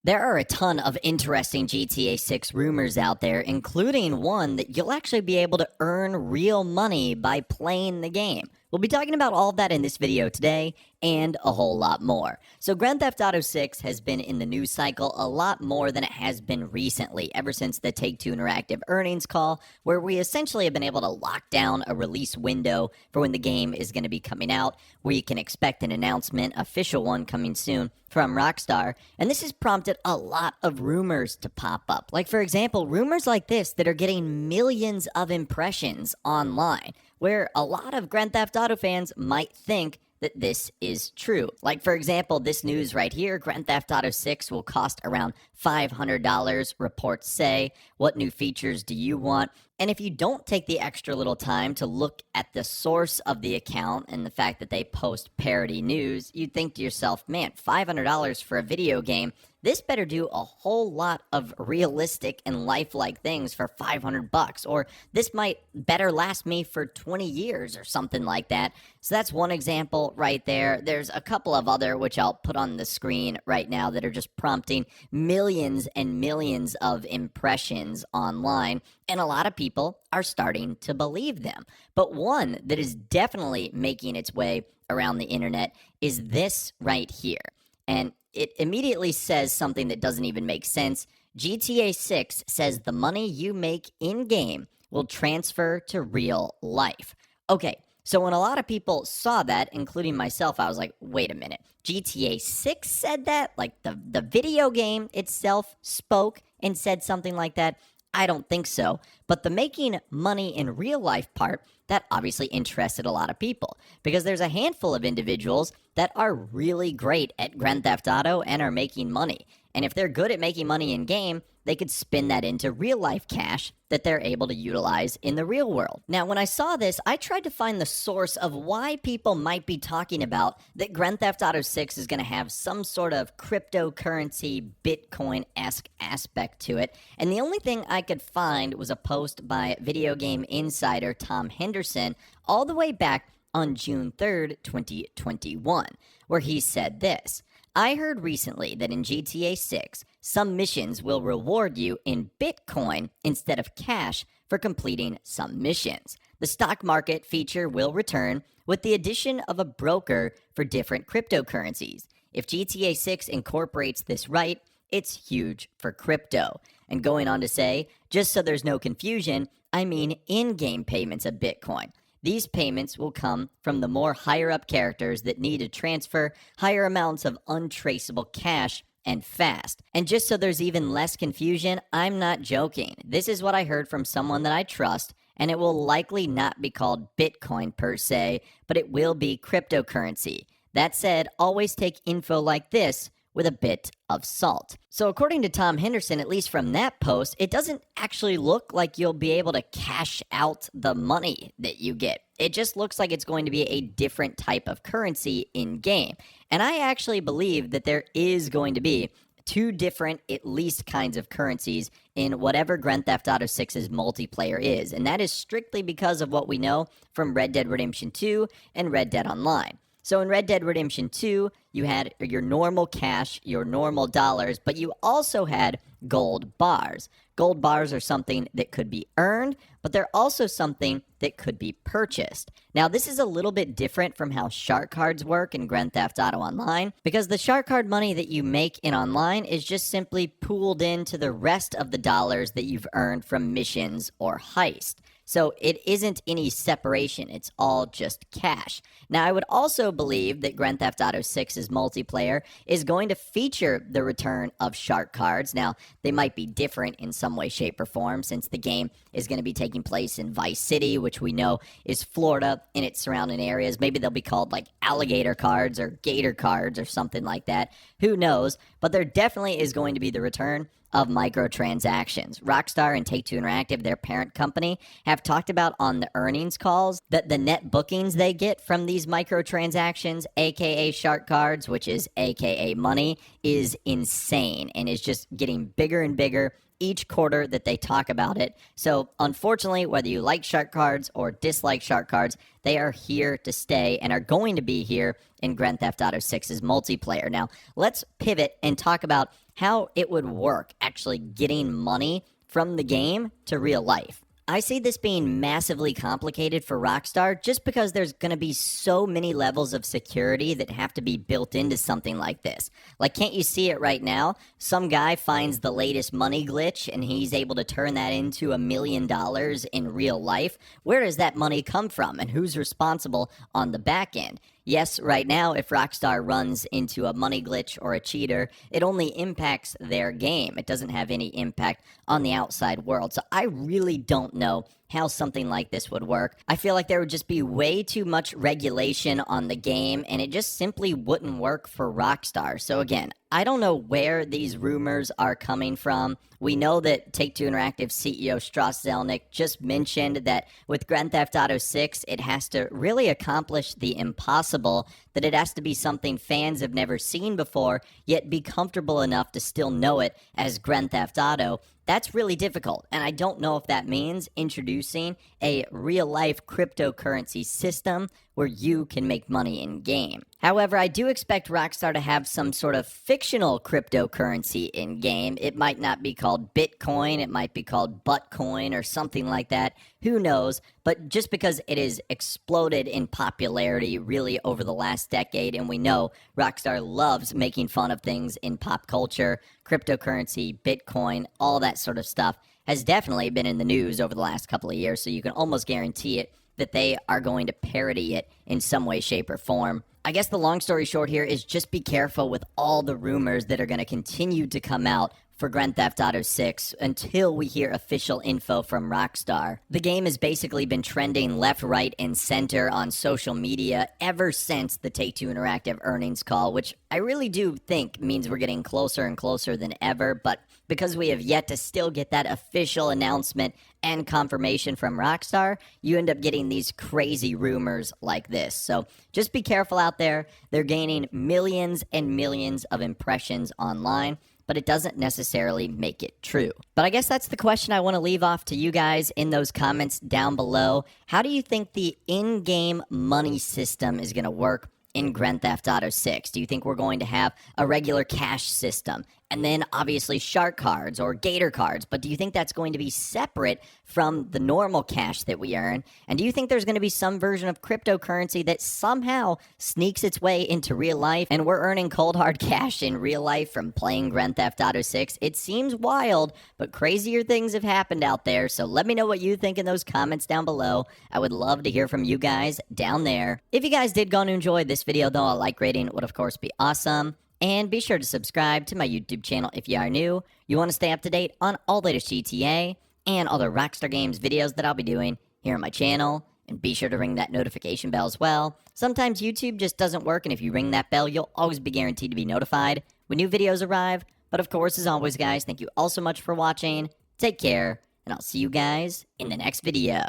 There are a ton of interesting GTA 6 rumors out there, including one that you'll actually be able to earn real money by playing the game. We'll be talking about all of that in this video today and a whole lot more. So Grand Theft Auto 6 has been in the news cycle a lot more than it has been recently, ever since the Take-Two Interactive earnings call, where we essentially have been able to lock down a release window for when the game is going to be coming out, where you can expect an announcement, official one coming soon, from Rockstar, and this has prompted a lot of rumors to pop up. Like, for example, rumors like this that are getting millions of impressions online, where a lot of Grand Theft Auto fans might think that this is true. Like, for example, this news right here, Grand Theft Auto 6 will cost around $500, reports say. What new features do you want? And if you don't take the extra little time to look at the source of the account and the fact that they post parody news, you'd think to yourself, man, $500 for a video game, this better do a whole lot of realistic and lifelike things for $500, or this might better last me for 20 years or something like that. So that's one example right there. There's a couple of other, which I'll put on the screen right now, that are just prompting millions and millions of impressions online, and a lot of people are starting to believe them. But one that is definitely making its way around the internet is this right here. And it immediately says something that doesn't even make sense. GTA 6 says the money you make in-game will transfer to real life. Okay, so when a lot of people saw that, including myself, I was like, wait a minute. GTA 6 said that? Like the video game itself spoke and said something like that? I don't think so. But the making money in real life part, that obviously interested a lot of people, because there's a handful of individuals that are really great at Grand Theft Auto and are making money. And if they're good at making money in game, they could spin that into real life cash that they're able to utilize in the real world. Now, when I saw this, I tried to find the source of why people might be talking about that Grand Theft Auto 6 is going to have some sort of cryptocurrency, Bitcoin-esque aspect to it. And the only thing I could find was a post by video game insider Tom Henderson all the way back on June 3rd, 2021, where he said this: I heard recently that in GTA 6, some missions will reward you in Bitcoin instead of cash for completing some missions. The stock market feature will return with the addition of a broker for different cryptocurrencies. If GTA 6 incorporates this right, it's huge for crypto. And going on to say, just so there's no confusion, I mean in-game payments of Bitcoin. These payments will come from the more higher-up characters that need to transfer higher amounts of untraceable cash and fast. And just so there's even less confusion, I'm not joking. This is what I heard from someone that I trust, and it will likely not be called Bitcoin per se, but it will be cryptocurrency. That said, always take info like this with a bit of salt. So according to Tom Henderson, at least from that post, it doesn't actually look like you'll be able to cash out the money that you get. It just looks like it's going to be a different type of currency in-game. And I actually believe that there is going to be two different, at least, kinds of currencies in whatever Grand Theft Auto 6's multiplayer is. And that is strictly because of what we know from Red Dead Redemption 2 and Red Dead Online. So in Red Dead Redemption 2, you had your normal cash, your normal dollars, but you also had gold bars. Gold bars are something that could be earned, but they're also something that could be purchased. Now, this is a little bit different from how shark cards work in Grand Theft Auto Online, because the shark card money that you make in online is just simply pooled into the rest of the dollars that you've earned from missions or heist. So it isn't any separation. It's all just cash. Now, I would also believe that Grand Theft Auto 6's multiplayer is going to feature the return of shark cards. Now, they might be different in some way, shape, or form, since the game is going to be taking place in Vice City, which we know is Florida and its surrounding areas. Maybe they'll be called like alligator cards or gator cards or something like that. Who knows? But there definitely is going to be the return of microtransactions. Rockstar and Take-Two Interactive, their parent company, have talked about on the earnings calls that the net bookings they get from these microtransactions, aka shark cards, which is aka money, is insane and is just getting bigger and bigger each quarter that they talk about it. So unfortunately, whether you like shark cards or dislike shark cards, they are here to stay and are going to be here in Grand Theft Auto 6's multiplayer. Now, let's pivot and talk about how it would work actually getting money from the game to real life. I see this being massively complicated for Rockstar just because there's going to be so many levels of security that have to be built into something like this. Like, can't you see it right now? Some guy finds the latest money glitch and he's able to turn that into $1 million in real life. Where does that money come from and who's responsible on the back end? Yes, right now, if Rockstar runs into a money glitch or a cheater, it only impacts their game. It doesn't have any impact on the outside world. So I really don't know how something like this would work. I feel like there would just be way too much regulation on the game, and it just simply wouldn't work for Rockstar. So again, I don't know where these rumors are coming from. We know that Take-Two Interactive CEO Strauss Zelnick just mentioned that with Grand Theft Auto 6, it has to really accomplish the impossible, that it has to be something fans have never seen before, yet be comfortable enough to still know it as Grand Theft Auto. That's really difficult, and I don't know if that means introducing a real-life cryptocurrency system where you can make money in-game. However, I do expect Rockstar to have some sort of fictional cryptocurrency in-game. It might not be called Bitcoin, it might be called Buttcoin or something like that. Who knows? But just because it has exploded in popularity really over the last decade, and we know Rockstar loves making fun of things in pop culture, cryptocurrency, Bitcoin, all that sort of stuff has definitely been in the news over the last couple of years, so you can almost guarantee it that they are going to parody it in some way, shape, or form. I guess the long story short here is just be careful with all the rumors that are going to continue to come out for Grand Theft Auto 6 until we hear official info from Rockstar. The game has basically been trending left, right, and center on social media ever since the Take-Two Interactive earnings call, which I really do think means we're getting closer and closer than ever, but because we have yet to still get that official announcement and confirmation from Rockstar, you end up getting these crazy rumors like this. So just be careful out there. They're gaining millions and millions of impressions online, but it doesn't necessarily make it true. But I guess that's the question I want to leave off to you guys in those comments down below. How do you think the in-game money system is going to work in Grand Theft Auto 6? Do you think we're going to have a regular cash system? And then obviously shark cards or gator cards, but do you think that's going to be separate from the normal cash that we earn? And do you think there's going to be some version of cryptocurrency that somehow sneaks its way into real life and we're earning cold hard cash in real life from playing Grand Theft Auto 6? It seems wild, but crazier things have happened out there, so let me know what you think in those comments down below. I would love to hear from you guys down there. If you guys did go and enjoy this video, though, a like rating would of course be awesome. And be sure to subscribe to my YouTube channel if you are new. You want to stay up to date on all the latest GTA and other Rockstar Games videos that I'll be doing here on my channel. And be sure to ring that notification bell as well. Sometimes YouTube just doesn't work, and if you ring that bell, you'll always be guaranteed to be notified when new videos arrive. But of course, as always, guys, thank you all so much for watching. Take care, and I'll see you guys in the next video.